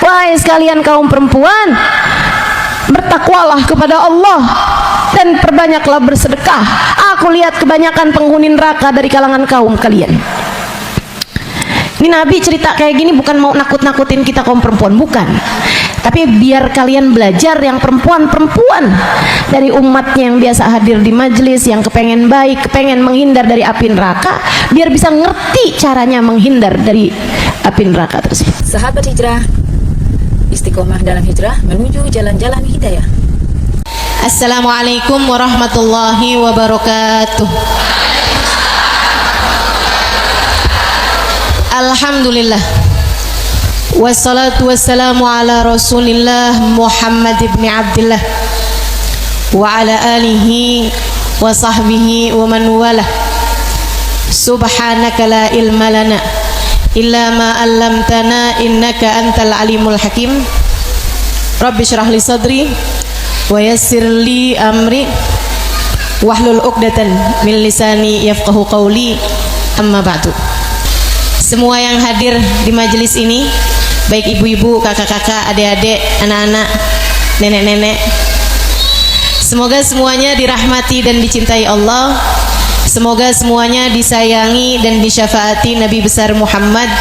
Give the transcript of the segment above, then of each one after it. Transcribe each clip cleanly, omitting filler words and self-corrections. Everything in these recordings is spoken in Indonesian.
Wahai sekalian kaum perempuan, bertakwalah kepada Allah dan perbanyaklah bersedekah. Aku lihat kebanyakan penghuni neraka dari kalangan kaum kalian. Ini Nabi cerita kayak gini bukan mau nakut-nakutin kita kaum perempuan, bukan. Tapi biar kalian belajar yang perempuan-perempuan dari umatnya yang biasa hadir di majelis, yang kepengen baik, kepengen menghindar dari api neraka, biar bisa ngerti caranya menghindar dari api neraka tersebut. Sahabat hijrah, istiqomah dalam hijrah menuju jalan-jalan hidayah. Assalamualaikum warahmatullahi wabarakatuh. Alhamdulillah, wassalatu wassalamu ala rasulillah Muhammad ibn Abdillah wa ala alihi wa sahbihi wa man walah. Subhanaka la ilma lana illa ma 'allamtana innaka antal alimul hakim. Rabbi shrah li sadri wa yassir li amri wahlul 'uqdatan min lisani yafqahu qawli. Amma ba'du. Semua yang hadir di majelis ini, baik ibu-ibu, kakak-kakak, adik-adik, anak-anak, nenek-nenek, semoga semuanya dirahmati dan dicintai Allah. Semoga semuanya disayangi dan disyafaati Nabi besar Muhammad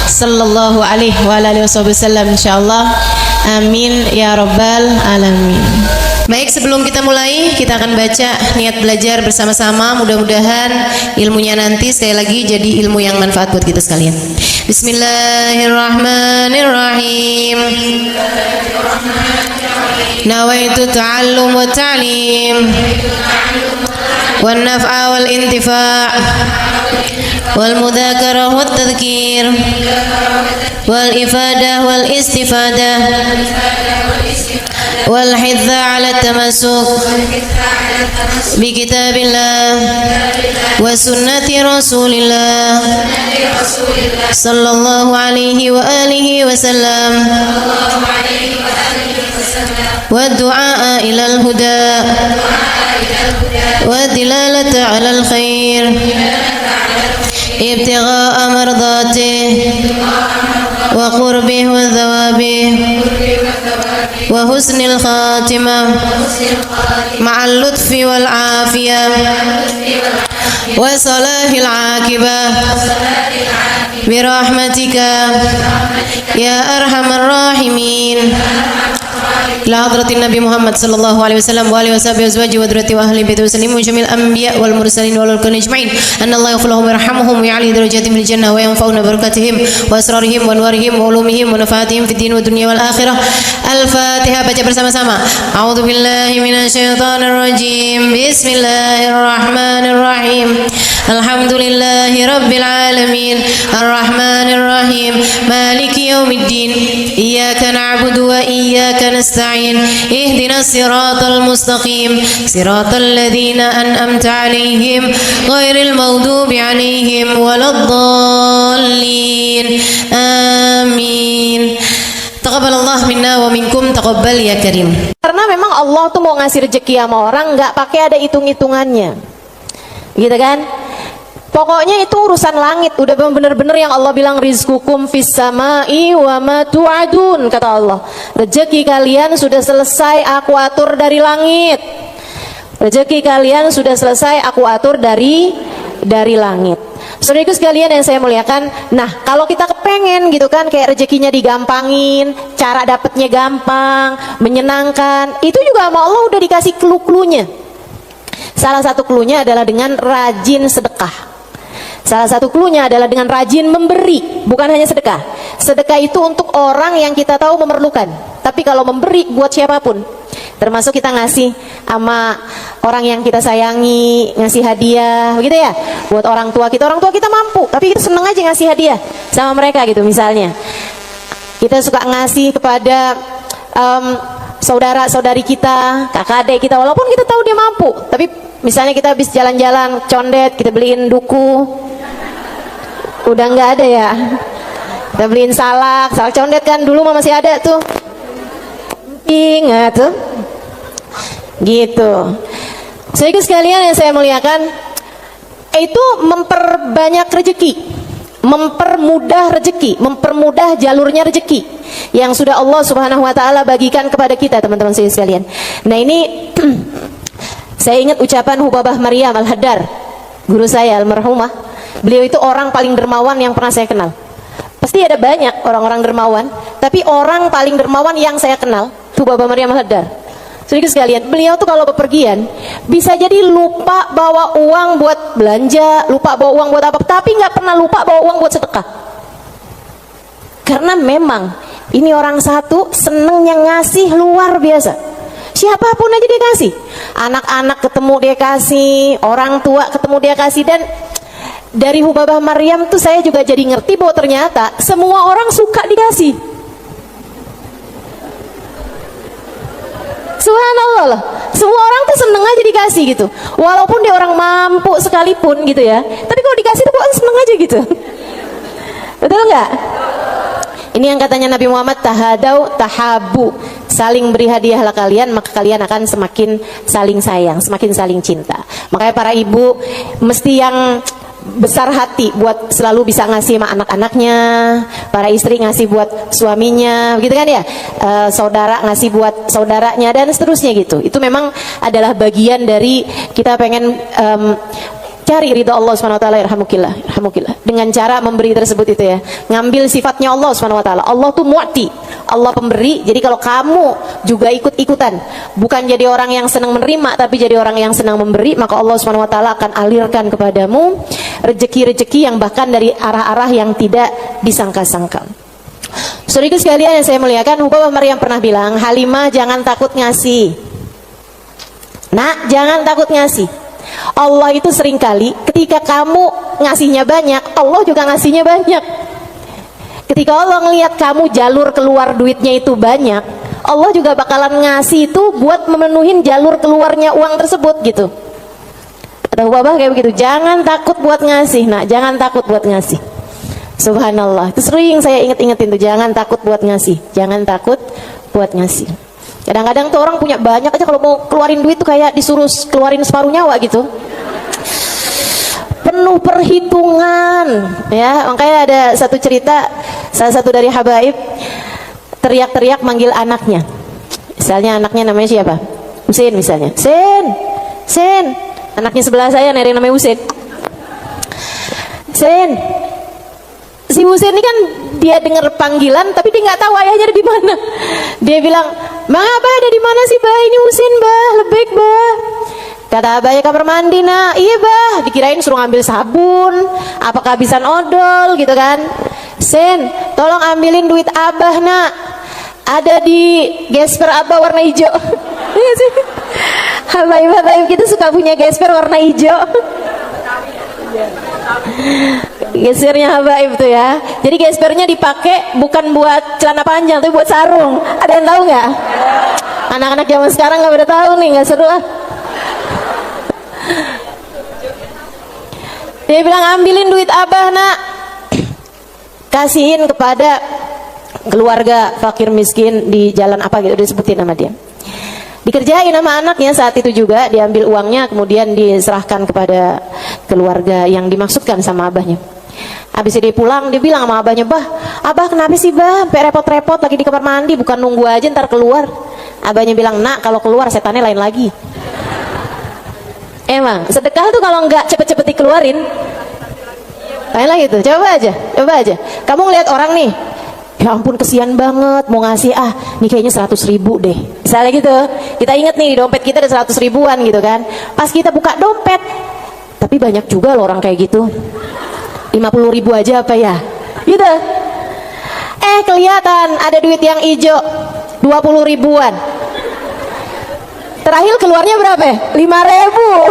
sallallahu alaihi wasallam, insyaallah. Amin ya rabbal alamin. Baik, sebelum kita mulai, kita akan baca niat belajar bersama-sama. Mudah-mudahan ilmunya nanti sekali lagi jadi ilmu yang manfaat buat kita sekalian. Bismillahirrahmanirrahim. Nawaitu ta'allum wa ta'lim wan naf'a wal intifa' wal mudzakarah wat tadhkir wal ifadah wal istifadah wal hidza 'ala tamassuk bi kitabillah wa sunnati rasulillah sallallahu alaihi wa alihi wasallam wa du'a ila al huda wa dilalata 'ala al khair ibtigha'a mardatih wa qurbih wa thawabih wa husnil khatimah ma'al lutfi wal afiyah wa salahil aqibah birahmatika ya arhamar rahimin. ila hadratin Nabi Muhammad sallallahu alaihi wasallam wa alihi washabihi azwaji wa dzurriyyati wa ahli baiti wasallimu jamil anbiya wal mursalin wal kulli ajma'in anna Allah yaghfiruhum wa yarhamuhum wa ya'li darajatihim fil jannah wa yanfa'una barakatihim wa asrarihim wa anwarihim wa ulumihim wa nafaatihim fid din wa dunya wal akhirah. Al-Fatihah, baca bersama-sama. A'udzu billahi minasyaitonir rajim. Bismillahirrahmanirrahim. Alhamdulillahi rabbil alamin arrahmanir rahim maliki yaumiddin iyyaka na'budu wa iyyaka nasta'in ihdinas siratal mustaqim siratal ladzina an'amta 'alaihim ghairil maghdubi 'alaihim waladdallin. Amin. Taqabbalallah minna wa minkum, taqabbal ya karim. Karena memang Allah tuh mau ngasih rezeki sama orang nggak pakai ada hitung-hitungannya, gitu kan? Pokoknya itu urusan langit, udah bener-bener yang Allah bilang rizqukum fis samai wa ma tu'adun, kata Allah. Rezeki kalian sudah selesai aku atur dari langit. Rezeki kalian sudah selesai aku atur dari langit. Saudaraku sekalian yang saya muliakan, nah kalau kita kepengen gitu kan kayak rezekinya digampangin, cara dapatnya gampang, menyenangkan, itu juga sama Allah udah dikasih clue-cluenya. Salah satu cluenya adalah dengan rajin sedekah. Salah satu cluenya adalah dengan rajin memberi, bukan hanya sedekah. Sedekah itu untuk orang yang kita tahu memerlukan. Tapi kalau memberi buat siapapun, termasuk kita ngasih sama orang yang kita sayangi, ngasih hadiah, begitu ya. Buat orang tua kita mampu, tapi kita seneng aja ngasih hadiah sama mereka gitu. Misalnya, kita suka ngasih kepada saudara-saudari kita, kakak adik kita, walaupun kita tahu dia mampu. Tapi misalnya kita habis jalan-jalan condet, kita beliin duku. Udah nggak ada ya. Kita beliin salak condet kan dulu masih ada tuh. Ingat tuh. Gitu. Saudara sekalian yang saya muliakan, itu memperbanyak rezeki. mempermudah rezeki, mempermudah jalurnya rezeki yang sudah Allah Subhanahu wa taala bagikan kepada kita, teman-teman sekalian. Nah, ini saya ingat ucapan Hubabah Maryam Al-Haddar, guru saya almarhumah. Beliau itu orang paling dermawan yang pernah saya kenal. Pasti ada banyak orang-orang dermawan, tapi orang paling dermawan yang saya kenal Hubabah Maryam Al-Haddar. Sedikit sekalian, beliau tuh kalau bepergian bisa jadi lupa bawa uang buat belanja, lupa bawa uang buat apa, tapi nggak pernah lupa bawa uang buat sedekah. Karena memang ini orang satu seneng yang ngasih luar biasa. Siapapun aja dia kasih. Anak-anak ketemu dia kasih, orang tua ketemu dia kasih. Dan dari Hubabah Maryam tuh saya juga jadi ngerti bahwa ternyata semua orang suka dikasih. Subhanallah loh, semua orang tuh seneng aja dikasih gitu. Walaupun dia orang mampu sekalipun gitu ya, tapi kalau dikasih tuh kok seneng aja gitu. Betul nggak? Ini yang katanya Nabi Muhammad, tahadau tahabu, saling beri hadiahlah kalian, maka kalian akan semakin saling sayang, semakin saling cinta. Makanya para ibu mesti yang besar hati buat selalu bisa ngasih sama anak-anaknya, para istri ngasih buat suaminya, gitu kan ya, saudara ngasih buat saudaranya dan seterusnya gitu. Itu memang adalah bagian dari kita pengen cari ridha Allah Subhanahu wa taala, irhamukillah, dengan cara memberi tersebut itu ya. Ngambil sifatnya Allah Subhanahu wa taala. Allah tuh mu'ti, Allah pemberi. Jadi kalau kamu juga ikut-ikutan, bukan jadi orang yang senang menerima tapi jadi orang yang senang memberi, maka Allah Subhanahu wa taala akan alirkan kepadamu rezeki-rezeki yang bahkan dari arah-arah yang tidak disangka-sangka. Saudara sekalian yang saya muliakan, Hubabah Maryam pernah bilang, Halimah jangan takut ngasih. Nak, jangan takut ngasih. Allah itu seringkali ketika kamu ngasihnya banyak, Allah juga ngasihnya banyak. Ketika Allah ngelihat kamu jalur keluar duitnya itu banyak, Allah juga bakalan ngasih itu buat memenuhin jalur keluarnya uang tersebut gitu. Kata Hubabah kayak begitu, jangan takut buat ngasih, nak, jangan takut buat ngasih. Subhanallah, itu sering saya inget-ingetin tuh, jangan takut buat ngasih, jangan takut buat ngasih. Kadang-kadang tuh orang punya banyak aja, kalau mau keluarin duit tuh kayak disuruh keluarin separuh nyawa gitu. Penuh perhitungan ya. Makanya ada satu cerita, salah satu dari habaib teriak-teriak manggil anaknya. Misalnya anaknya namanya siapa? Husin misalnya. Sen. Anaknya sebelah saya ada yang namanya Husin. Sen. Si Husin ini kan dia dengar panggilan tapi dia nggak tahu ayahnya ada di mana. Dia bilang, "Bang, Abah ada di mana sih, Bah? Ini Husin, Bah. Lebek, Bah." Kata abahnya, kamar mandi, nak. Iya, Bah. Dikirain suruh ngambil sabun, apa kehabisan odol gitu kan. Sen, tolong ambilin duit Abah, nak. Ada di gesper Abah warna hijau. Iya sih. Habaib-habaib kita suka punya gesper warna hijau. Gespernya habaib tuh ya. Jadi gespernya dipakai bukan buat celana panjang, tapi buat sarung. Ada yang tahu nggak? Anak-anak zaman sekarang nggak pada tahu nih, nggak seru ah. Dia bilang, ambilin duit Abah, nak. Kasihin kepada keluarga fakir miskin di jalan apa gitu, disebutin nama dia. Dikerjain sama anaknya saat itu juga, diambil uangnya kemudian diserahkan kepada keluarga yang dimaksudkan sama abahnya. Habis dia pulang, dia bilang sama abahnya, "Bah, Abah kenapa sih, Bah? Sampai repot-repot lagi di kamar mandi, bukan nunggu aja ntar keluar." Abahnya bilang, "Nak, kalau keluar setannya lain lagi." Emang sedekah tuh kalau nggak cepet-cepet dikeluarin lain lagi tuh. Coba aja kamu ngeliat orang nih, ya ampun kesian banget, mau ngasih nih kayaknya 100 ribu deh misalnya gitu. Kita inget nih di dompet kita ada 100 ribuan gitu kan. Pas kita buka dompet, tapi banyak juga loh orang kayak gitu, 50 ribu aja apa ya gitu. Kelihatan ada duit yang hijau 20 ribuan. Terakhir keluarnya berapa? 5.000.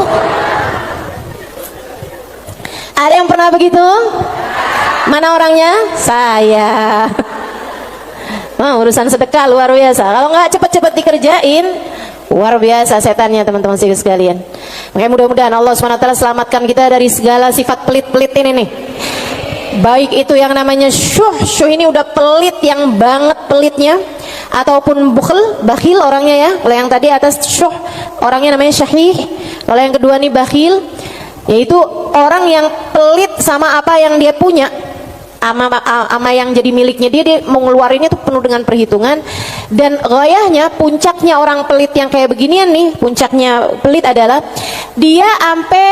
Ada yang pernah begitu? Mana orangnya? Saya. Urusan sedekah luar biasa. Kalau nggak cepet-cepet dikerjain, luar biasa setannya, teman-teman sekalian. Makanya mudah-mudahan Allah SWT selamatkan kita dari segala sifat pelit-pelit ini nih. Baik itu yang namanya syuh ini udah pelit yang banget pelitnya, ataupun bakhil orangnya ya. Kalau yang tadi atas syuh, orangnya namanya syahih. Kalau yang kedua nih bakhil, yaitu orang yang pelit sama apa yang dia punya. ama yang jadi miliknya dia mau ngeluarinnya tuh penuh dengan perhitungan. Dan gayahnya, puncaknya orang pelit yang kayak beginian nih, puncaknya pelit adalah dia sampai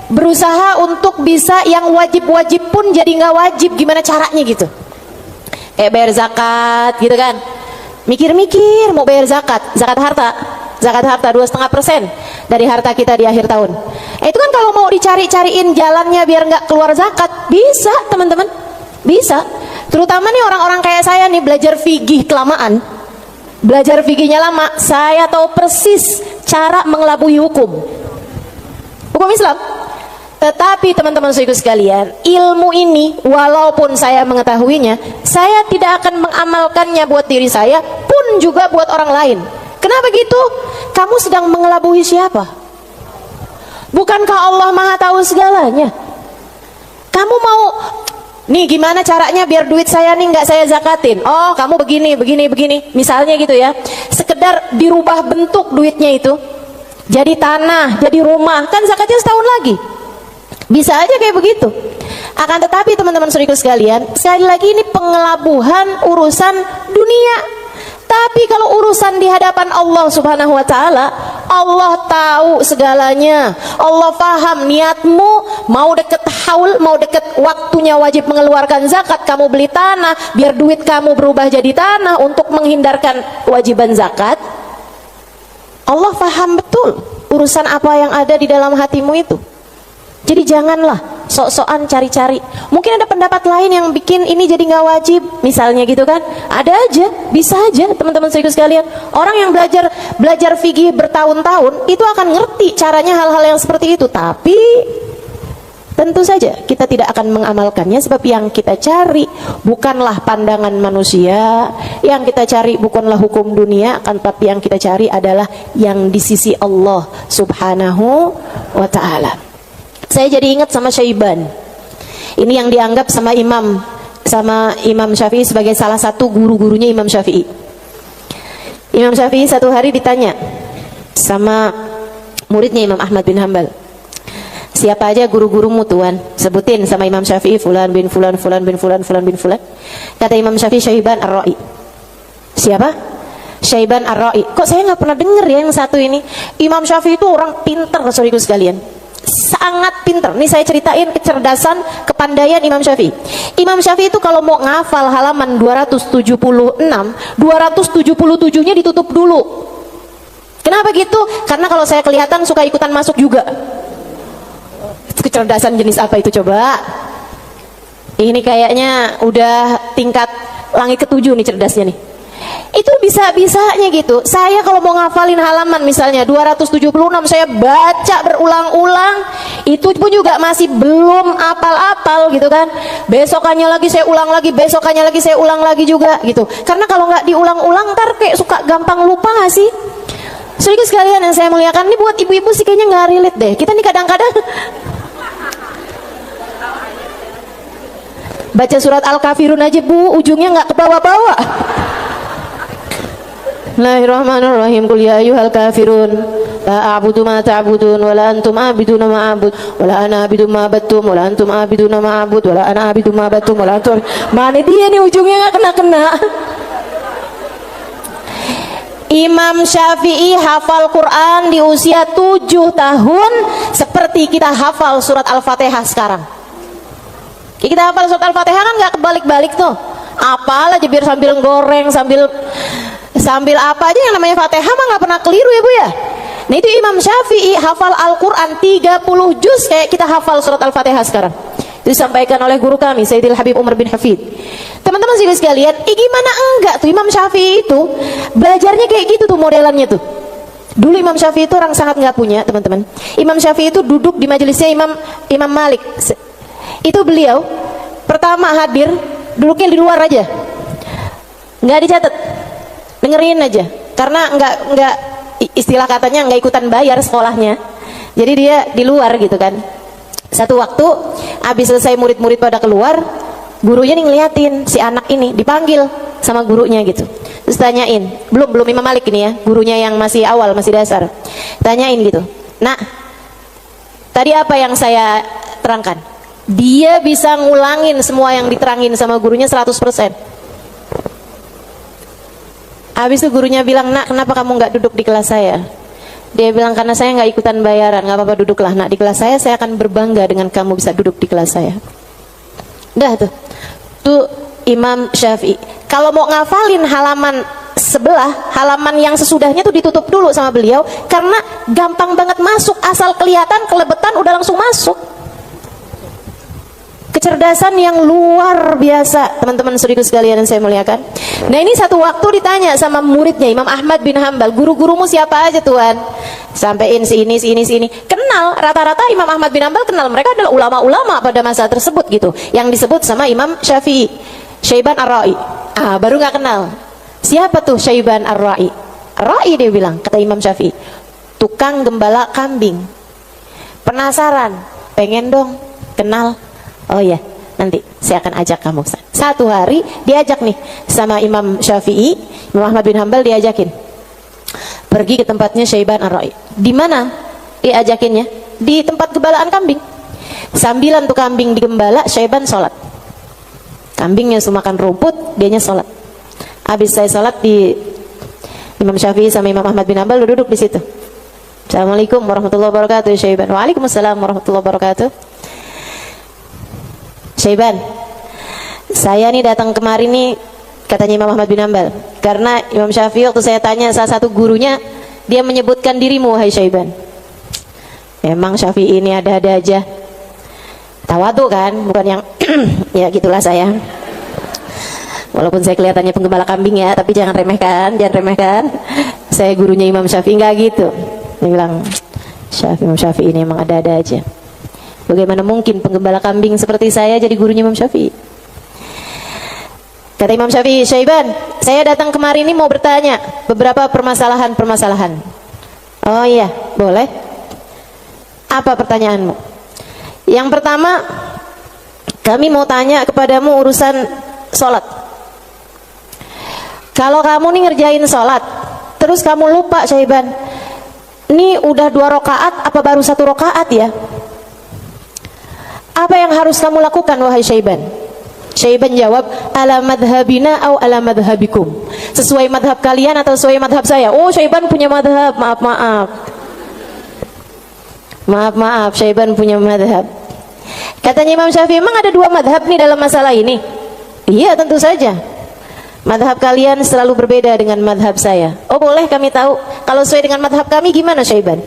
berusaha untuk bisa yang wajib-wajib pun jadi nggak wajib. Gimana caranya gitu? Kayak bayar zakat gitu kan, mikir-mikir mau bayar zakat harta 2,5% dari harta kita di akhir tahun. Itu kan kalau mau dicari-cariin jalannya biar nggak keluar zakat, bisa teman-teman, bisa. Terutama nih orang-orang kayak saya nih, belajar fikih kelamaan, belajar fikihnya lama, saya tahu persis cara mengelabui hukum Islam. Tetapi teman-teman saudara sekalian, ilmu ini walaupun saya mengetahuinya, saya tidak akan mengamalkannya buat diri saya pun juga buat orang lain. Kenapa gitu? Kamu sedang mengelabui siapa? Bukankah Allah Maha tahu segalanya? Kamu mau nih gimana caranya biar duit saya nih nggak saya zakatin? Oh, kamu begini, misalnya gitu ya. Sekedar dirubah bentuk duitnya itu, jadi tanah, jadi rumah, kan zakatnya setahun lagi. Bisa aja kayak begitu. Akan tetapi teman-teman saudara sekalian, sekali lagi ini pengelabuhan urusan dunia. Tapi kalau urusan di hadapan Allah Subhanahu wa taala, Allah tahu segalanya. Allah paham niatmu, mau deket haul, mau deket waktunya wajib mengeluarkan zakat, kamu beli tanah biar duit kamu berubah jadi tanah untuk menghindarkan kewajiban zakat. Allah paham betul urusan apa yang ada di dalam hatimu itu. Jadi janganlah sok-sokan cari-cari. Mungkin ada pendapat lain yang bikin ini jadi nggak wajib, misalnya gitu kan? Ada aja, bisa aja teman-teman saudara sekalian. Orang yang belajar fikih bertahun-tahun itu akan ngerti caranya hal-hal yang seperti itu. Tapi tentu saja kita tidak akan mengamalkannya, sebab yang kita cari bukanlah pandangan manusia, yang kita cari bukanlah hukum dunia, akan tetapi yang kita cari adalah yang di sisi Allah Subhanahu wa ta'ala. Saya jadi ingat sama Syaiban. Ini yang dianggap sama Imam Syafi'i sebagai salah satu guru-gurunya Imam Syafi'i. Imam Syafi'i satu hari ditanya sama muridnya Imam Ahmad bin Hanbal, siapa aja guru-gurumu tuan? Sebutin sama Imam Syafi'i, fulan bin fulan, fulan bin fulan, fulan bin fulan. Kata Imam Syafi'i, Syaiban Ar-Ra'i. Siapa? Syaiban Ar-Ra'i. Kok saya nggak pernah dengar ya yang satu ini? Imam Syafi'i itu orang pintar, saudaraku sekalian, sangat pintar. Nih saya ceritain kecerdasan, kepandaian Imam Syafi'i. Imam Syafi'i itu kalau mau ngafal halaman 276, 277-nya ditutup dulu. Kenapa gitu? Karena kalau saya kelihatan suka ikutan masuk juga. Kecerdasan jenis apa itu coba? Ini kayaknya udah tingkat langit ke-7 nih cerdasnya nih. Itu bisa-bisanya gitu. Saya kalau mau ngafalin halaman misalnya 276, saya baca berulang-ulang, itu pun juga masih belum apal-apal gitu kan. Besokannya lagi saya ulang lagi, besokannya lagi saya ulang lagi juga gitu. Karena kalau nggak diulang-ulang ntar kayak suka gampang lupa nggak sih? Sedikit sekalian yang saya muliakan, ini buat ibu-ibu sih kayaknya nggak relate deh. Kita nih kadang-kadang baca surat Al-Kafirun aja bu, ujungnya nggak ke bawah-bawah. Bismillahirrahmanirrahim. Qul ya ayyuhal kafirun la a'budu ma ta'budun wa la antum a'biduna ma a'bud wa la ana a'budu ma battum wa la antum a'biduna ma a'bud wa la ana a'budu ma battum wa la antum. Mana dia nih ujungnya nggak kena-kena. Imam Syafi'i hafal Quran di usia 7 tahun seperti kita hafal surat Al-Fatihah sekarang. Kita hafal surat Al-Fatihah kan nggak kebalik-balik tuh. Apalah aja biar sambil goreng, sambil apa aja yang namanya Fatihah mah nggak pernah keliru ya bu ya. Nah itu Imam Syafi'i hafal Al-Quran 30 juz kayak kita hafal surat Al-Fatihah sekarang. Itu disampaikan oleh guru kami Sayyidil Habib Umar bin Hafid. Teman-teman sekalian, gimana enggak tuh Imam Syafi'i itu belajarnya kayak gitu tuh modelannya tuh. Dulu Imam Syafi'i itu orang sangat nggak punya teman-teman. Imam Syafi'i itu duduk di majelisnya Imam Malik. Itu beliau pertama hadir duduknya di luar aja, nggak dicatat, dengerin aja, karena nggak istilah katanya nggak ikutan bayar sekolahnya, jadi dia di luar gitu kan. Satu waktu habis selesai murid-murid pada keluar, gurunya nih ngeliatin si anak ini, dipanggil sama gurunya gitu, terus tanyain, belum Imam Malik ini ya, gurunya yang masih awal, masih dasar, tanyain gitu, nah tadi apa yang saya terangkan? Dia bisa ngulangin semua yang diterangin sama gurunya 100%. Habis itu gurunya bilang, "Nak, kenapa kamu nggak duduk di kelas saya?" Dia bilang, "Karena saya nggak ikutan bayaran." "Nggak apa-apa, duduklah nak di kelas saya akan berbangga dengan kamu bisa duduk di kelas saya." Dah tuh Imam Syafi'i. Kalau mau ngafalin halaman sebelah, halaman yang sesudahnya tuh ditutup dulu sama beliau, karena gampang banget masuk, asal kelihatan kelebetan udah langsung masuk. Kecerdasan yang luar biasa, teman-teman saudaraku sekalian yang saya muliakan. Nah, ini satu waktu ditanya sama muridnya Imam Ahmad bin Hambal, "Guru-gurumu siapa aja Tuan?" Sampein si ini. Kenal, rata-rata Imam Ahmad bin Hambal kenal, mereka adalah ulama-ulama pada masa tersebut gitu, yang disebut sama Imam Syafi'i, Syaiban Ar-Ra'i. Baru nggak kenal. Siapa tuh Syaiban Ar-Ra'i? Ra'i, dia bilang, kata Imam Syafi'i, tukang gembala kambing. Penasaran, pengen dong kenal. Oh ya, nanti saya akan ajak kamu. Satu hari diajak nih sama Imam Syafi'i, Imam Ahmad bin Hambal diajakin pergi ke tempatnya Syaiban Ar-Ra'i. Di mana diajakinnya? Di tempat gembalaan kambing. Sambilan tuh kambing digembala, Syaiban sholat. Kambingnya makan rumput, dianya sholat. Habis saya sholat, di Imam Syafi'i sama Imam Ahmad bin Hambal duduk di situ. "Assalamualaikum warahmatullahi wabarakatuh Syaiban." "Waalaikumsalam warahmatullahi wabarakatuh." "Syaiban, saya nih datang kemari nih," katanya Imam Ahmad bin Hambal, "karena Imam Syafi'i waktu saya tanya salah satu gurunya, dia menyebutkan dirimu, wahai Syaiban." Memang Syafi'i ini ada-ada aja. Tawadu kan, bukan yang ya gitulah saya. Walaupun saya kelihatannya penggembala kambing ya, tapi jangan remehkan. Saya gurunya Imam Syafi'i, nggak gitu. Dia bilang, Imam Syafi'i ini emang ada-ada aja. Bagaimana mungkin penggembala kambing seperti saya jadi gurunya Imam Syafi'i? Kata Imam Syafi'i, "Syaiban, saya datang kemari ini mau bertanya beberapa permasalahan." "Oh iya, boleh. Apa pertanyaanmu?" "Yang pertama, kami mau tanya kepadamu urusan sholat. Kalau kamu nih ngerjain sholat, terus kamu lupa Syaiban, ini udah 2 rakaat apa baru 1 rakaat ya? Apa yang harus kamu lakukan wahai Syaiban?" Syaiban jawab, "Ala madhabina au ala madhabikum." Sesuai madhab kalian atau sesuai madhab saya? Oh, Syaiban punya madhab, maaf, Syaiban punya madhab. Katanya Imam Syafi'i, "Emang ada 2 madhab nih dalam masalah ini?" "Iya, tentu saja. Madhab kalian selalu berbeda dengan madhab saya." "Oh, boleh kami tahu. Kalau sesuai dengan madhab kami gimana Syaiban?"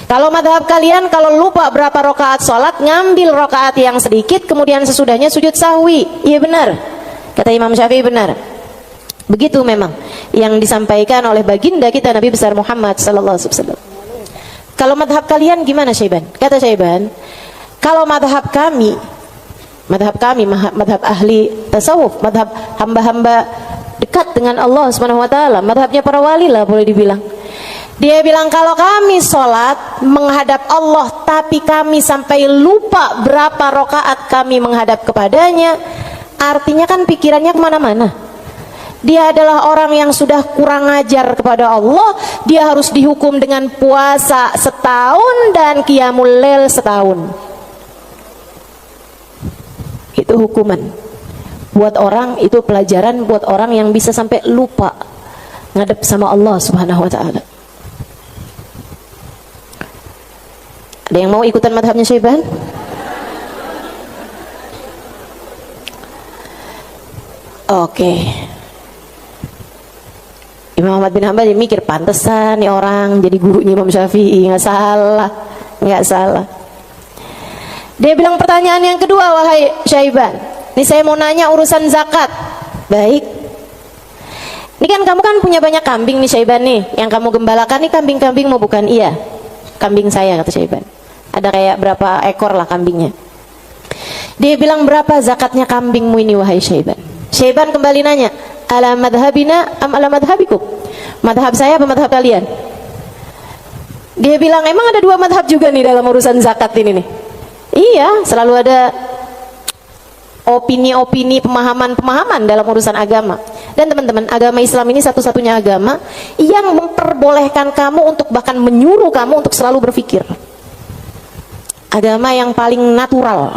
"Kalau madhab kalian, kalau lupa berapa rakaat sholat, ngambil rakaat yang sedikit, kemudian sesudahnya sujud sahwi." "Iya benar," kata Imam Syafi'i, "benar. Begitu memang yang disampaikan oleh baginda kita Nabi besar Muhammad sallallahu alaihi wasallam." "Kalau madhab kalian gimana Syaiban?" Kata Syaiban, "Kalau madhab kami, madhab ahli tasawuf, madhab hamba-hamba dekat dengan Allah subhanahu wa ta'ala, madhabnya para wali lah boleh dibilang." Dia bilang, "Kalau kami sholat menghadap Allah, tapi kami sampai lupa berapa rakaat kami menghadap kepadanya, artinya kan pikirannya kemana-mana. Dia adalah orang yang sudah kurang ajar kepada Allah. Dia harus dihukum dengan puasa setahun dan qiyamul lail setahun." Itu hukuman buat orang, itu pelajaran buat orang yang bisa sampai lupa ngadep sama Allah subhanahu wa ta'ala. Ada yang mau ikutan madhabnya Syaiban? Oke. Imam Ahmad bin Hambal mikir, pantesan nih orang jadi gurunya Imam Syafi'i. Nggak salah. Dia bilang, "Pertanyaan yang kedua wahai Syaiban, ini saya mau nanya urusan zakat." "Baik. Ini kan kamu kan punya banyak kambing nih Syaiban nih, yang kamu gembalakan nih kambing-kambing mau bukan?" "Iya, kambing saya," kata Syaiban. "Ada kayak berapa ekor lah kambingnya." Dia bilang, "Berapa zakatnya kambingmu ini wahai Syaiban?" Syaiban kembali nanya, "Ala madhabina am ala madhabikum?" Madhab saya apa madhab kalian? Dia bilang, "Emang ada 2 madhab juga nih dalam urusan zakat ini nih?" "Iya, selalu ada opini-opini, pemahaman-pemahaman dalam urusan agama." Dan teman-teman, agama Islam ini satu-satunya agama yang memperbolehkan kamu untuk, bahkan menyuruh kamu untuk selalu berpikir. Agama yang paling natural,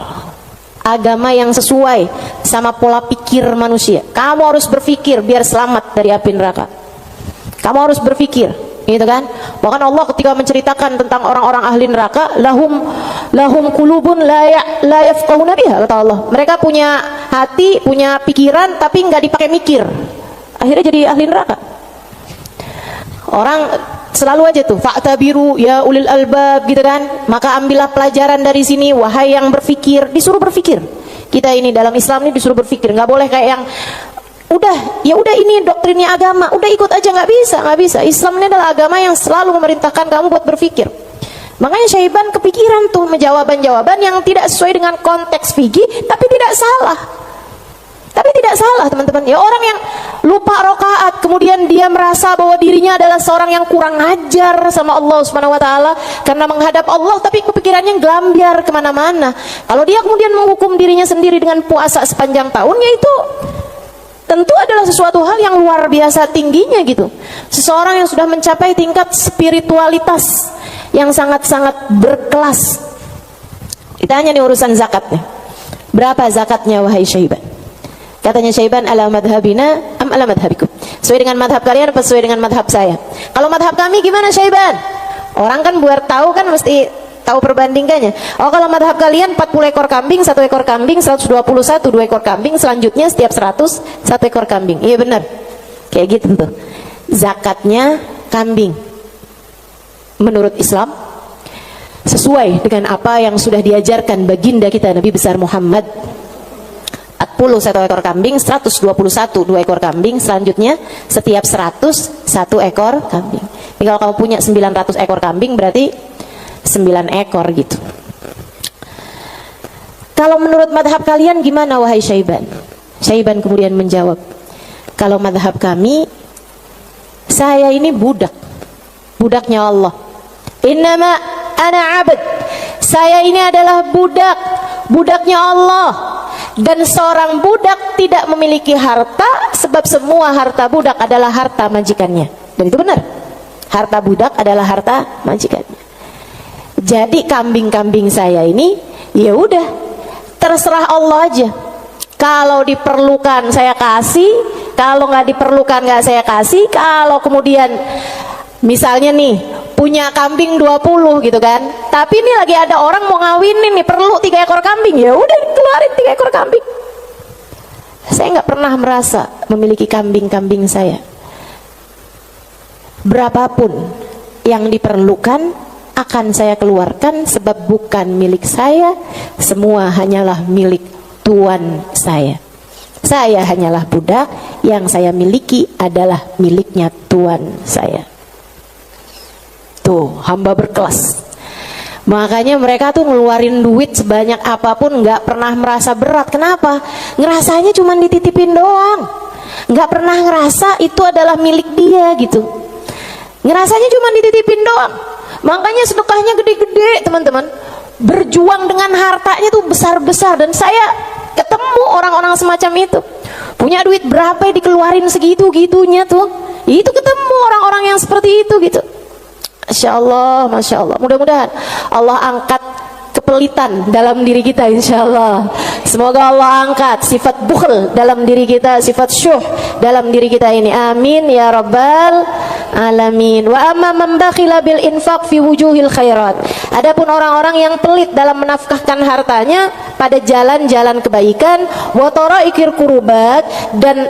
agama yang sesuai sama pola pikir manusia. Kamu harus berpikir biar selamat dari api neraka. Kamu harus berpikir, gitu kan? Bahkan Allah ketika menceritakan tentang orang-orang ahli neraka, lahum qulubun la yafqahuna biha, kata Allah. Mereka punya hati, punya pikiran, tapi nggak dipakai mikir. Akhirnya jadi ahli neraka. Orang selalu aja tuh fa'tabiru ya ulil albab, gitu kan? Maka ambillah pelajaran dari sini wahai yang berpikir. Disuruh berpikir. Kita ini dalam Islam ini disuruh berpikir. Nggak boleh kayak yang ya udah ini doktrinnya agama, udah ikut aja, nggak bisa. Islam ini adalah agama yang selalu memerintahkan kamu buat berpikir. Makanya Syaiban kepikiran tuh jawaban-jawaban yang tidak sesuai dengan konteks fikih, tapi tidak salah teman-teman. Ya orang yang lupa rakaat kemudian dia merasa bahwa dirinya adalah seorang yang kurang ajar sama Allah Subhanahu wa taala karena menghadap Allah, tapi kepikirannya gelambiar kemana-mana. Kalau dia kemudian menghukum dirinya sendiri dengan puasa sepanjang tahun, ya itu tentu adalah sesuatu hal yang luar biasa tingginya gitu. Seseorang yang sudah mencapai tingkat spiritualitas yang sangat-sangat berkelas. Ditanya nih urusan zakat nih. Berapa zakatnya wahai Syaiban? Katanya Syaiban, ala madhabina am ala madhabikum. Sesuai dengan madhab kalian apa sesuai dengan madhab saya? Kalau madhab kami gimana Syaiban? Orang kan buat tahu kan mesti tahu perbandingannya. Oh kalau madhab kalian 40 ekor kambing, 1 ekor kambing, 121 2 ekor kambing, selanjutnya setiap 100 1 ekor kambing. Iya benar. Kayak gitu tuh. Zakatnya kambing. Menurut Islam sesuai dengan apa yang sudah diajarkan baginda kita Nabi besar Muhammad. 40 1 ekor kambing, 121 2 ekor kambing, selanjutnya setiap 100 1 ekor kambing. Jadi kalau kamu punya 900 ekor kambing berarti 9 ekor gitu. Kalau menurut madhab kalian gimana wahai Syaiban? Syaiban kemudian menjawab, kalau madhab kami, saya ini budaknya Allah. Innama ana abad, saya ini adalah budaknya Allah. Dan seorang budak tidak memiliki harta, sebab semua harta budak adalah harta majikannya. Dan itu benar, harta budak adalah harta majikannya. Jadi kambing-kambing saya ini ya udah terserah Allah aja. Kalau diperlukan saya kasih, kalau nggak diperlukan nggak saya kasih. Kalau kemudian misalnya nih punya kambing 20 gitu kan, tapi ini lagi ada orang mau ngawinin nih, perlu 3 ekor kambing, ya udah keluarin 3 ekor kambing. Saya nggak pernah merasa memiliki kambing-kambing saya. Berapapun yang diperlukan akan saya keluarkan, sebab bukan milik saya, semua hanyalah milik tuan saya. Saya hanyalah budak, yang saya miliki adalah miliknya tuan saya. Tuh, hamba berkelas. Makanya mereka tuh ngeluarin duit sebanyak apapun nggak pernah merasa berat. Kenapa? Ngerasanya cuma dititipin doang, nggak pernah ngerasa itu adalah milik dia gitu. Ngerasanya cuma dititipin doang. Makanya sedekahnya gede-gede teman-teman, berjuang dengan hartanya tuh besar-besar. Dan saya ketemu orang-orang semacam itu, punya duit berapa dikeluarin segitu-gitunya tuh. Itu ketemu orang-orang yang seperti itu gitu. Masya Allah, Masya Allah. Mudah-mudahan Allah angkat kepelitan dalam diri kita, insya Allah. Semoga Allah angkat sifat bukhl dalam diri kita, sifat syuh dalam diri kita ini. Amin ya rabbal alamin. Wa amma man bakhila bil infaq fi wujuhil khairat. Adapun orang-orang yang pelit dalam menafkahkan hartanya pada jalan-jalan kebaikan, wa taraikir kurubat, dan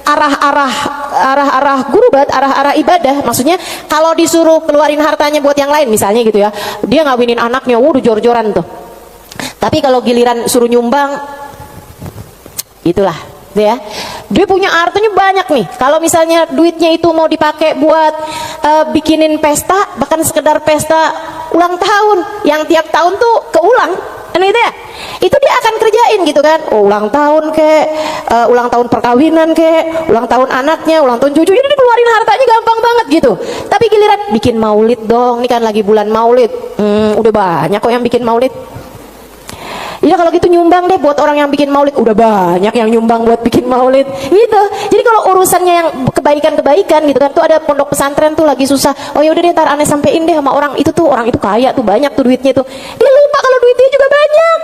arah-arah gurubat, arah-arah ibadah. Maksudnya kalau disuruh keluarin hartanya buat yang lain, misalnya gitu ya, dia ngawinin anaknya, udah jor-joran tuh. Tapi kalau giliran suruh nyumbang, itulah ya, dia punya hartanya banyak nih. Kalau misalnya duitnya itu mau dipakai buat bikinin pesta, bahkan sekedar pesta ulang tahun yang tiap tahun tuh keulang, kan itu ya, itu dia akan kerjain gitu kan. Ulang tahun ulang tahun perkawinan ulang tahun anaknya, ulang tahun cucu, ini dikeluarin hartanya gampang banget gitu. Tapi giliran bikin maulid dong, ini kan lagi bulan maulid, udah banyak kok yang bikin maulid. Ya kalau gitu nyumbang deh buat orang yang bikin maulid, udah banyak yang nyumbang buat bikin maulid gitu. Jadi kalau urusannya yang kebaikan-kebaikan gitu kan, tuh ada pondok pesantren tuh lagi susah, oh ya udah deh ntar aneh sampein deh sama orang itu kaya tuh, banyak tuh duitnya tuh. Dia lupa kalau duitnya juga banyak.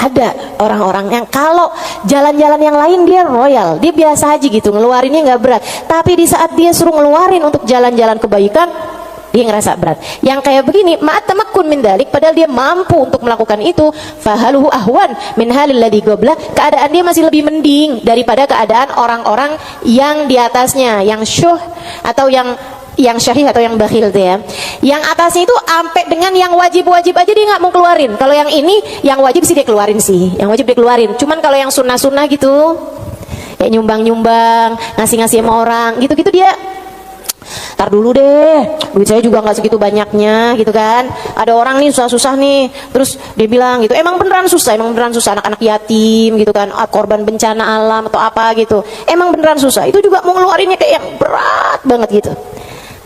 Ada orang-orang yang kalau jalan-jalan yang lain dia royal, dia biasa aja gitu, ngeluarinnya nggak berat. Tapi di saat dia suruh ngeluarin untuk jalan-jalan kebaikan, dia ngerasa berat. Yang kayak begini, ma'at tamakkun min dalik, padahal dia mampu untuk melakukan itu, fahaluhu ahwan min halil ladzi qabla, keadaan dia masih lebih mending daripada keadaan orang-orang yang di atasnya, yang syuh atau yang syahih atau yang bakhil tuh ya. Yang atasnya itu sampai dengan yang wajib-wajib aja dia nggak mau keluarin. Kalau yang ini yang wajib sih dia keluarin sih, yang wajib dia keluarin. Cuman kalau yang sunnah-sunnah gitu, kayak nyumbang-nyumbang, ngasih-ngasih sama orang, gitu-gitu dia tar dulu deh, duit saya juga nggak segitu banyaknya gitu kan. Ada orang nih susah-susah nih, terus dia bilang gitu, emang beneran susah, anak-anak yatim gitu kan, korban bencana alam atau apa gitu, emang beneran susah. Itu juga mau ngeluarinnya kayak yang berat banget gitu.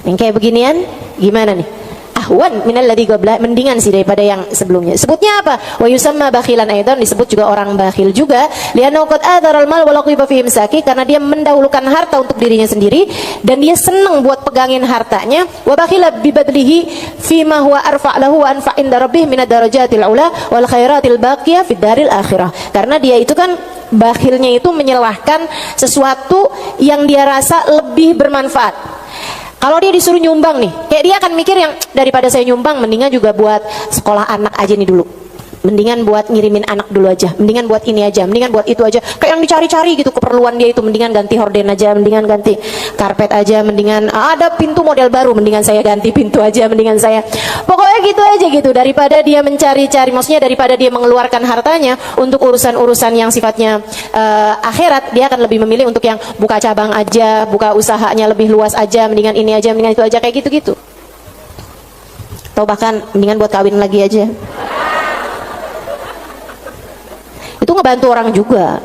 Yang kayak beginian gimana nih? Ahwan minal ladzi qabla, mendingan sih daripada yang sebelumnya. Sebutnya apa? Wa yusamma bakhilan aidan, disebut juga orang bakhil juga. Li'annahu qad atharal mal wa laqiba fi imsaki, karena dia mendahulukan harta untuk dirinya sendiri dan dia senang buat pegangin hartanya. Wa bakhila bi badlihi fi ma huwa arfa' lahu wa anfa' inda rabbih min ad-darajatil ula wal khairatil baqiyah fid daril akhirah. Karena dia itu kan bakhilnya itu menyelahkan sesuatu yang dia rasa lebih bermanfaat. Kalau dia disuruh nyumbang nih, kayak dia akan mikir yang daripada saya nyumbang, mendingan juga buat sekolah anak aja nih dulu. Mendingan buat ngirimin anak dulu aja, mendingan buat ini aja, mendingan buat itu aja. Kayak yang dicari-cari gitu keperluan dia itu, mendingan ganti horden aja, mendingan ganti karpet aja, mendingan ada pintu model baru, mendingan saya ganti pintu aja, mendingan saya. Pokoknya gitu aja gitu, daripada dia mencari-cari, maksudnya daripada dia mengeluarkan hartanya untuk urusan-urusan yang sifatnya akhirat, dia akan lebih memilih untuk yang buka cabang aja, buka usahanya lebih luas aja, mendingan ini aja, mendingan itu aja, kayak gitu-gitu. Atau bahkan mendingan buat kawin lagi aja. Itu ngebantu orang juga.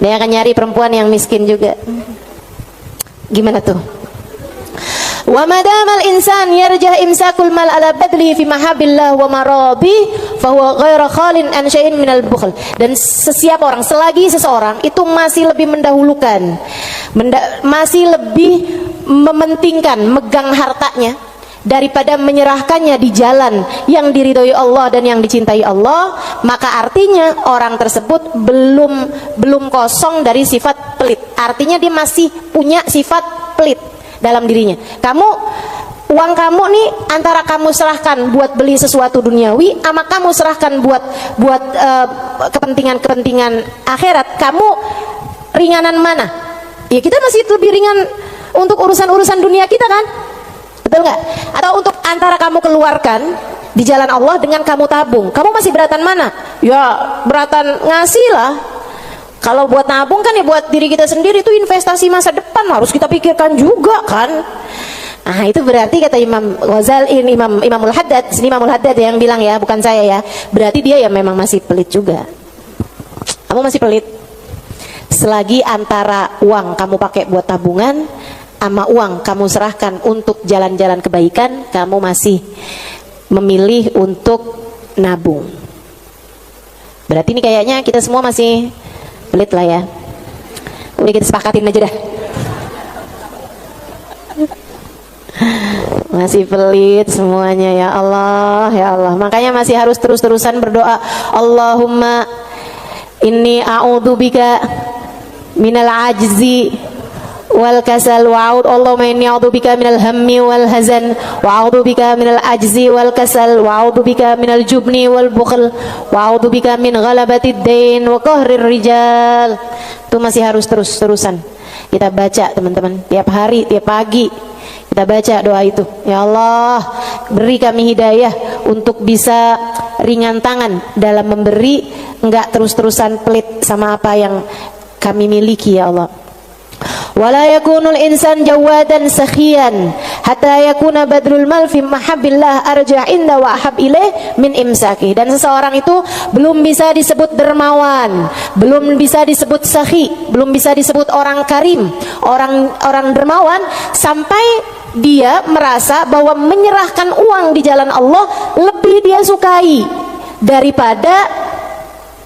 Dia akan nyari perempuan yang miskin juga. Gimana tuh? Wa madamal insan yarjah imsakul mal ala badli fi mahabbillah wa maradi fa huwa ghairu khalin an syai'in minal bukhl. Dan sesiap orang, selagi seseorang itu masih lebih mendahulukan, masih lebih mementingkan megang hartanya daripada menyerahkannya di jalan yang diridhoi Allah dan yang dicintai Allah, maka artinya orang tersebut belum kosong dari sifat pelit. Artinya dia masih punya sifat pelit dalam dirinya. Uang kamu nih antara kamu serahkan buat beli sesuatu duniawi sama kamu serahkan buat kepentingan akhirat, kamu ringanan mana? Ya kita masih lebih ringan untuk urusan dunia kita kan? Betul nggak? Atau untuk antara kamu keluarkan di jalan Allah dengan kamu tabung, kamu masih beratan mana? Ya beratan ngasih lah. Kalau buat nabung kan ya buat diri kita sendiri, itu investasi masa depan, harus kita pikirkan juga kan. Nah itu berarti kata Imam Ghazali, Imamul Haddad, sini Imamul Haddad yang bilang ya, bukan saya ya. Berarti dia ya memang masih pelit juga. Kamu masih pelit. Selagi antara uang kamu pakai buat tabungan sama uang kamu serahkan untuk jalan-jalan kebaikan, kamu masih memilih untuk nabung. Berarti ini kayaknya kita semua masih pelit lah ya. Udah kita sepakatin aja dah. Masih pelit semuanya, ya Allah, ya Allah. Makanya masih harus terus-terusan berdoa, Allahumma inni a'udzubika minal ajzi wal kasal wa Allahumma inni a'udzubika minal hammi wal hazan wa a'udzubika minal ajzi wal kasal wa a'udzubika minal jubni wal bukhl wa a'udzubika min ghalabatid dain wa qahrir rijal. Itu masih harus terus-terusan kita baca teman-teman, tiap hari, tiap pagi kita baca doa itu. Ya Allah, beri kami hidayah untuk bisa ringan tangan dalam memberi, enggak terus-terusan pelit sama apa yang kami miliki ya Allah. Wala yakunul insan jawadan sakhiyan hatta yakuna badrul mal fi mahabbillah arja inda wa ahab ilaih min imsaki. Dan seseorang itu belum bisa disebut dermawan, belum bisa disebut sakhi, belum bisa disebut orang karim, orang dermawan sampai dia merasa bahwa menyerahkan uang di jalan Allah lebih dia sukai daripada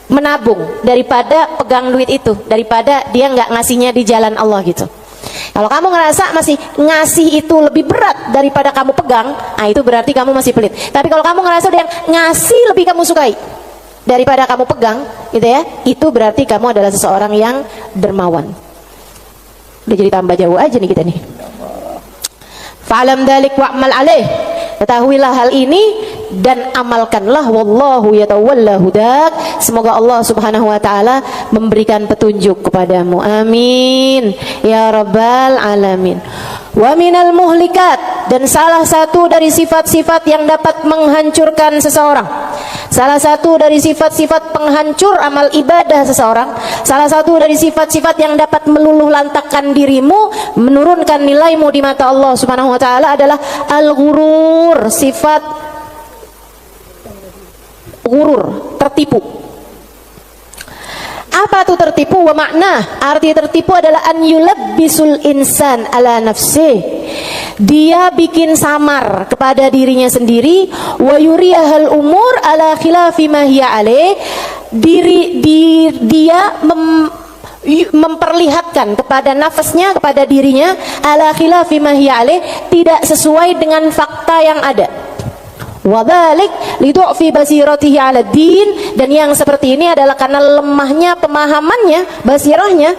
menabung, daripada pegang duit itu, daripada dia nggak ngasihnya di jalan Allah gitu. Kalau kamu ngerasa masih ngasih itu lebih berat daripada kamu pegang, nah itu berarti kamu masih pelit. Tapi kalau kamu ngerasa yang ngasih lebih kamu sukai, daripada kamu pegang, gitu ya, itu berarti kamu adalah seseorang yang dermawan. Udah jadi tambah jauh aja nih kita nih. Fa'lam dzalik wa'mal alaih. Ketahuilah hal ini dan amalkanlah, wallahu yatawalla hudak. Semoga Allah Subhanahu wa taala memberikan petunjuk kepadamu. Amin ya rabbal alamin. Wa minal muhlikat, dan salah satu dari sifat-sifat yang dapat menghancurkan seseorang, salah satu dari sifat-sifat penghancur amal ibadah seseorang, salah satu dari sifat-sifat yang dapat meluluh lantakkan dirimu, menurunkan nilaimu di mata Allah Subhanahu wa taala adalah al-ghurur, sifat ghurur, tertipu. Apa tuh tertipu? Wa makna, arti tertipu adalah an yulabbisul insan ala nafsih. Dia bikin samar kepada dirinya sendiri, wa yuriyahal umur ala khilafi ma hiya alaih. Dia memperlihatkan kepada nafasnya, kepada dirinya, ala khilafi ma hiya alaih, tidak sesuai dengan fakta yang ada. Wadhalik lidu'fi basiratihi 'ala din, dan yang seperti ini adalah karena lemahnya pemahamannya, basirahnya,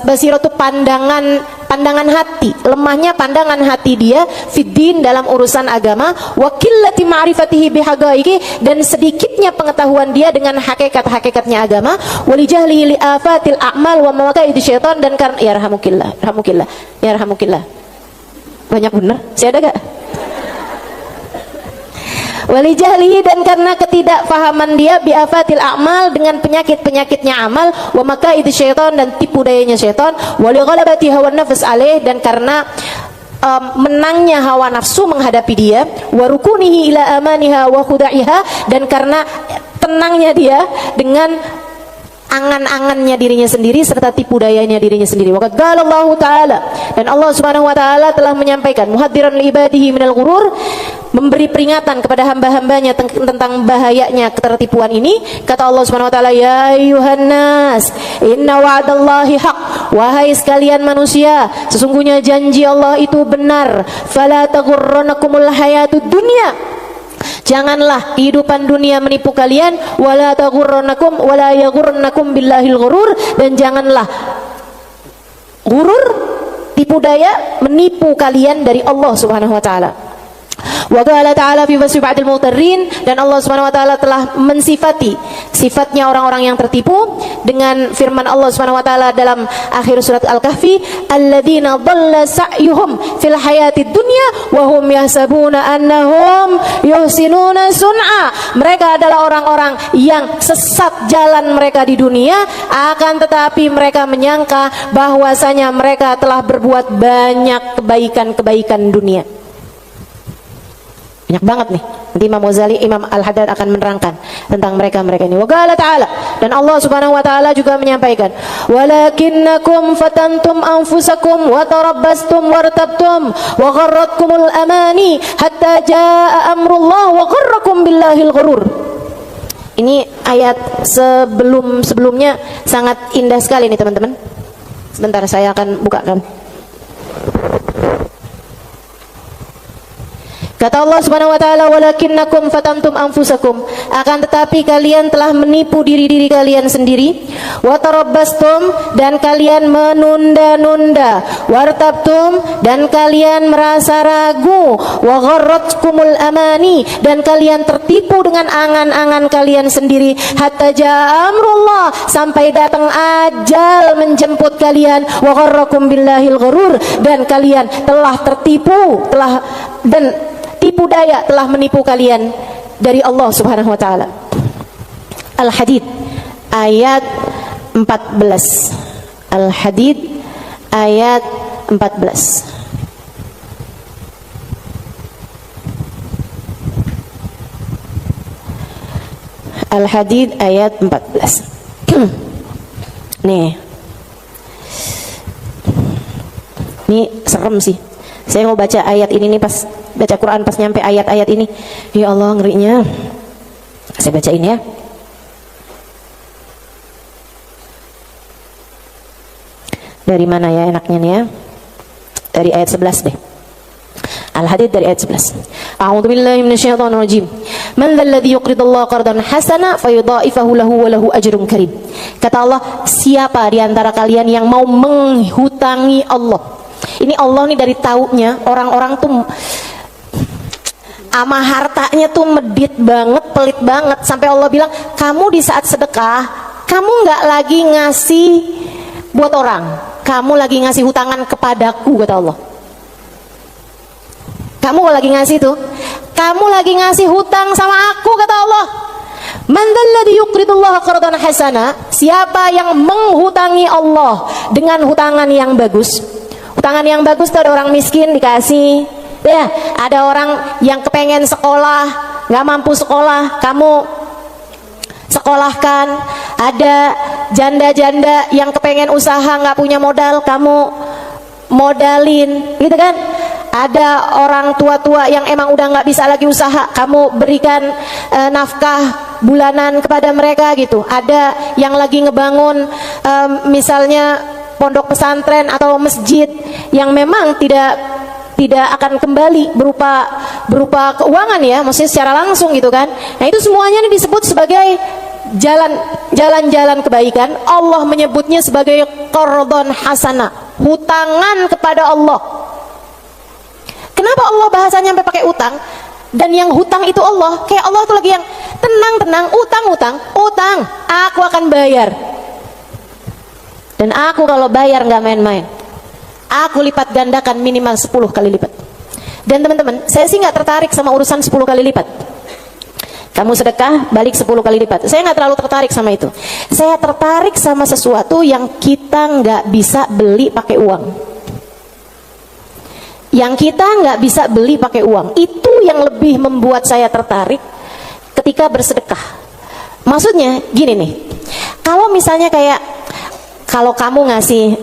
basirah itu pandangan hati, lemahnya pandangan hati dia fiddin, dalam urusan agama, wa qillati ma'rifatihi bihaqaiqi, dan sedikitnya pengetahuan dia dengan hakikat-hakikatnya agama, walijahli li afatil a'mal wa mawaqa'id syaitan, dan karena ya rahmukillah banyak bener, saya ada gak? Walijahlihi, dan karena ketidakfahaman dia biafatil a'mal, dengan penyakit-penyakitnya amal, wa maka itu syaitan, dan tipu dayanya syaitan, wali ghalabati hawa nafs alaih, dan karena menangnya hawa nafsu menghadapi dia, wa rukunihi ila amaniha wa khuda'iha, dan karena tenangnya dia dengan angan-angannya dirinya sendiri serta tipu dayanya dirinya sendiri. Waqad qala Allah Ta'ala, dan Allah Subhanahu wa taala telah menyampaikan, muhadziran li ibadihi minal ghurur, memberi peringatan kepada hamba-hambanya tentang bahayanya ketertipuan ini. Kata Allah Subhanahu wa taala, ya ayyuhan nas inna wa'dallahi haq, wahai sekalian manusia, sesungguhnya janji Allah itu benar. Fala taghurrannakumul hayatud dunya, janganlah kehidupan dunia menipu kalian, wala taghurrannakum wala yaghurrannakum billahil ghurur, dan janganlah ghurur, tipu daya, menipu kalian dari Allah Subhanahu wa taala. Wa qala ta'ala fi wasfi ba'dil mughtarrin, dan Allah Subhanahu wa taala telah mensifati sifatnya orang-orang yang tertipu dengan firman Allah Subhanahu wa taala dalam akhir surat Al-Kahfi, alladzina dhalla sa'yuhum fil hayatid dunya wa hum yahsabuna annahum yuhsinuna sun'a. Mereka adalah orang-orang yang sesat jalan mereka di dunia, akan tetapi mereka menyangka bahwasanya mereka telah berbuat banyak kebaikan-kebaikan dunia. Banyak banget nih. Nanti Imam Ghazali, Imam Al-Haddad akan menerangkan tentang mereka-mereka ini. Wa qala ta'ala, dan Allah Subhanahu wa taala juga menyampaikan, walakinnakum fatantum anfusakum wa tarabbastum wartabtum wa gharratkumul amani hatta jaa amrullah wa gharrakum billahil ghurur. Ini ayat sebelumnya sangat indah sekali nih teman-teman. Sebentar saya akan bukakan. Kata Allah Subhanahu wa taala, walakinnakum fatantum anfusakum, akan tetapi kalian telah menipu diri-diri kalian sendiri, wa tarabbastum, dan kalian menunda-nunda, wartabtum, dan kalian merasa ragu, wa gharratkumul amani, dan kalian tertipu dengan angan-angan kalian sendiri, hatta jaa amrullah, sampai datang ajal menjemput kalian, wa gharrakum billahil ghurur, dan kalian telah tertipu, dan tipu daya telah menipu kalian dari Allah Subhanahu wa taala. Al-Hadid ayat 14. Al-Hadid ayat 14. Al-Hadid ayat 14. Nih. Ini serem sih. Saya mau baca ayat ini nih, pas baca Quran pas nyampe ayat-ayat ini, ya Allah ngerinya. Saya bacain ya. Dari mana ya enaknya nih ya? Dari ayat 11 deh. Al-Hadid dari ayat 11. A'udzu billahi minasyaitonir rajim. Man dzalladzi yuqridullaha qardan hasana fayudha'ifahu lahu wa lahu ajrun karim. Kata Allah, siapa di antara kalian yang mau menghutangi Allah? Ini Allah nih dari taunya orang-orang tuh ama hartanya tuh medit banget, pelit banget, sampai Allah bilang, kamu di saat sedekah, kamu nggak lagi ngasih buat orang, kamu lagi ngasih hutangan kepadaku, kata Allah. Kamu lagi ngasih tuh, kamu lagi ngasih hutang sama aku, kata Allah. Man dzalladzi yuqridullaha qardan hasana, siapa yang menghutangi Allah dengan hutangan yang bagus. Hutangan yang bagus tuh ada orang miskin dikasih, ya, ada orang yang kepengen sekolah, nggak mampu sekolah, kamu sekolahkan. Ada janda-janda yang kepengen usaha nggak punya modal, kamu modalin, gitu kan? Ada orang tua-tua yang emang udah nggak bisa lagi usaha, kamu berikan nafkah bulanan kepada mereka gitu. Ada yang lagi ngebangun misalnya pondok pesantren atau masjid yang memang tidak akan kembali berupa keuangan, ya, maksudnya secara langsung gitu kan. Nah, itu semuanya ini disebut sebagai jalan-jalan kebaikan. Allah menyebutnya sebagai qardhan hasana, hutangan kepada Allah. Kenapa Allah bahasanya sampai pakai utang? Dan yang hutang itu Allah, kayak Allah tuh lagi yang tenang, utang, aku akan bayar. Dan aku kalau bayar nggak main-main, aku lipat gandakan minimal 10 kali lipat. Dan teman-teman, saya sih nggak tertarik sama urusan 10 kali lipat. Kamu sedekah, balik 10 kali lipat. Saya nggak terlalu tertarik sama itu. Saya tertarik sama sesuatu yang kita nggak bisa beli pakai uang. Yang kita nggak bisa beli pakai uang. Itu yang lebih membuat saya tertarik ketika bersedekah. Maksudnya gini nih, kalau misalnya kayak, kalau kamu ngasih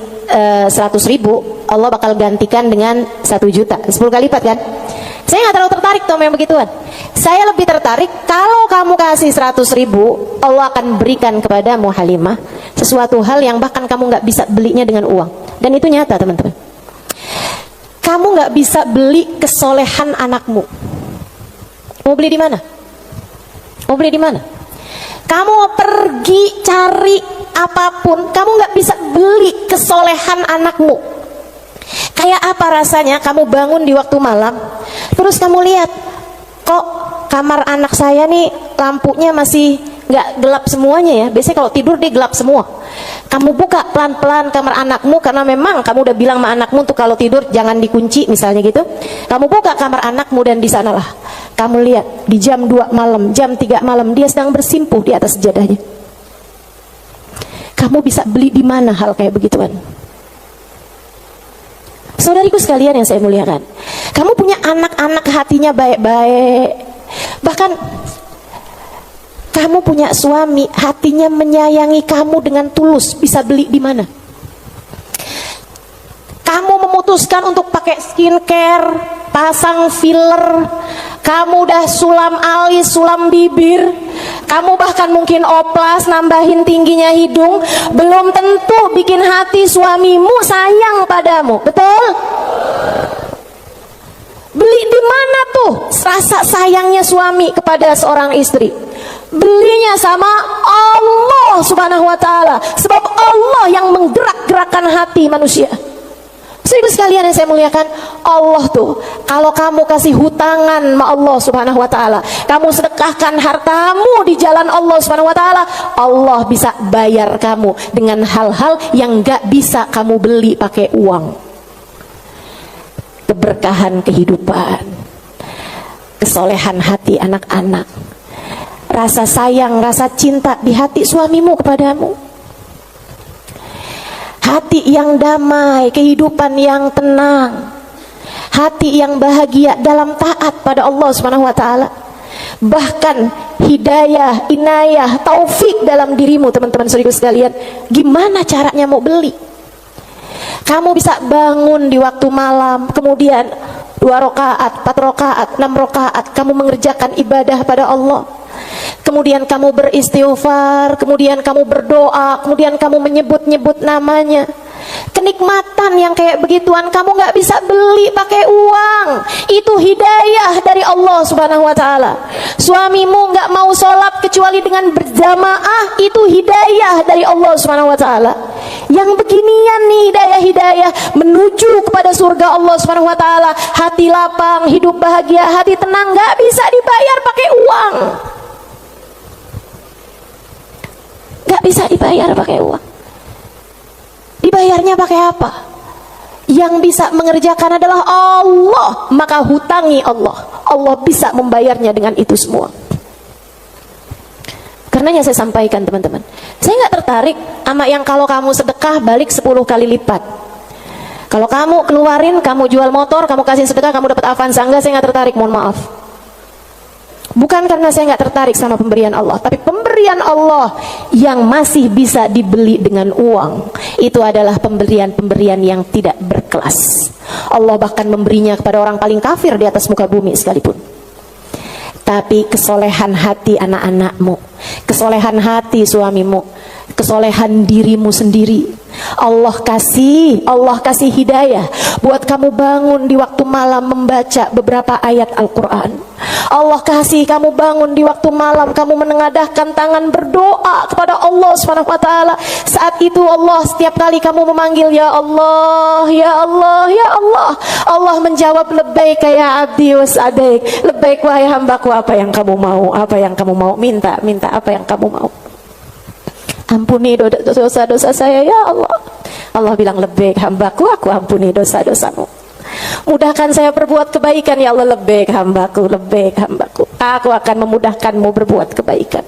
100.000, Allah bakal gantikan dengan 1 juta, 10 kali lipat kan? Saya nggak terlalu tertarik tuh yang begituan. Saya lebih tertarik kalau kamu kasih 100.000, Allah akan berikan kepadamu Halimah sesuatu hal yang bahkan kamu nggak bisa belinya dengan uang. Dan itu nyata, teman-teman. Kamu nggak bisa beli kesolehan anakmu. Mau beli di mana? Mau beli di mana? Kamu pergi cari apapun, kamu nggak bisa beli kesolehan anakmu. Kayak apa rasanya kamu bangun di waktu malam, terus kamu lihat, kok kamar anak saya nih lampunya masih nggak gelap semuanya ya. Biasanya kalau tidur dia gelap semua. Kamu buka pelan-pelan kamar anakmu, karena memang kamu udah bilang sama anakmu untuk kalau tidur jangan dikunci misalnya gitu. Kamu buka kamar anakmu dan di sanalah kamu lihat di jam 2 malam, jam 3 malam dia sedang bersimpuh di atas sejadahnya. Kamu bisa beli di mana hal kayak begituan? Saudariku sekalian yang saya muliakan, kamu punya anak-anak hatinya baik-baik, bahkan kamu punya suami hatinya menyayangi kamu dengan tulus, bisa beli di mana? Kamu memutuskan untuk pakai skincare, pasang filler, kamu udah sulam alis, sulam bibir, kamu bahkan mungkin oplas, nambahin tingginya hidung, belum tentu bikin hati suamimu sayang padamu, betul? Beli di mana tuh rasa sayangnya suami kepada seorang istri? Belinya sama Allah Subhanahu wa ta'ala, sebab Allah yang menggerak-gerakkan hati manusia. Saudara sekalian yang saya muliakan, Allah tuh kalau kamu kasih hutangan sama Allah Subhanahu wa ta'ala, kamu sedekahkan hartamu di jalan Allah Subhanahu wa ta'ala, Allah bisa bayar kamu dengan hal-hal yang gak bisa kamu beli pakai uang. Keberkahan kehidupan, kesolehan hati anak-anak, rasa sayang, rasa cinta di hati suamimu kepadamu, hati yang damai, kehidupan yang tenang, hati yang bahagia dalam taat pada Allah Subhanahu wa ta'ala, bahkan hidayah, inayah, taufik dalam dirimu. Teman-teman saudara sekalian, gimana caranya mau beli? Kamu bisa bangun di waktu malam, kemudian 2 rakaat, 4 rakaat, 6 rakaat, kamu mengerjakan ibadah pada Allah. Kemudian kamu beristighfar, kemudian kamu berdoa, kemudian kamu menyebut-nyebut namanya. Kenikmatan yang kayak begituan kamu nggak bisa beli pakai uang. Itu hidayah dari Allah Subhanahu wa taala. Suamimu nggak mau sholat kecuali dengan berjamaah, itu hidayah dari Allah Subhanahu wa taala. Yang beginian nih hidayah menuju kepada surga Allah Subhanahu wa taala, hati lapang, hidup bahagia, hati tenang, nggak bisa dibayar pakai uang. Nggak bisa dibayar pakai uang. Dibayarnya pakai apa? Yang bisa mengerjakan adalah Allah, maka hutangi Allah. Allah bisa membayarnya dengan itu semua. Karenanya saya sampaikan teman-teman, saya nggak tertarik sama yang kalau kamu sedekah balik 10 kali lipat. Kalau kamu keluarin, kamu jual motor, kamu kasih sedekah, kamu dapat Avanza. Enggak, saya nggak tertarik, mohon maaf. Bukan karena saya nggak tertarik sama pemberian Allah, tapi pemberian Allah yang masih bisa dibeli dengan uang, itu adalah pemberian-pemberian yang tidak berkelas. Allah bahkan memberinya kepada orang paling kafir di atas muka bumi sekalipun. Tapi kesolehan hati anak-anakmu, kesolehan hati suamimu, kesolehan dirimu sendiri, Allah kasih hidayah buat kamu bangun di waktu malam membaca beberapa ayat Al-Quran. Allah kasih kamu bangun di waktu malam, kamu menengadahkan tangan berdoa kepada Allah Subhanahu wa taala. Saat itu Allah, setiap kali kamu memanggil ya Allah, ya Allah, ya Allah, Allah menjawab labbaik ya abdi was'adaik, labbaik wahai hambaku, apa yang kamu mau, apa yang kamu mau, minta apa yang kamu mau. Ampuni dosa-dosa saya ya Allah. Allah bilang labbaik hambaku, aku ampuni dosa-dosamu. Mudahkan saya berbuat kebaikan ya Allah, labbaik hambaku, labbaik hambaku. Aku akan memudahkanmu berbuat kebaikan.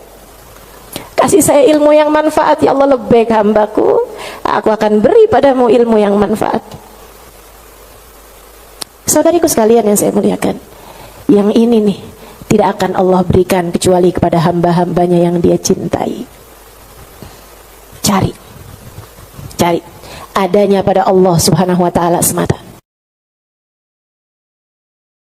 Kasih saya ilmu yang manfaat ya Allah, labbaik hambaku. Aku akan beri padamu ilmu yang manfaat. Saudariku sekalian yang saya muliakan, yang ini nih tidak akan Allah berikan kecuali kepada hamba-hambanya yang Dia cintai. Cari adanya pada Allah Subhanahu wa taala semata.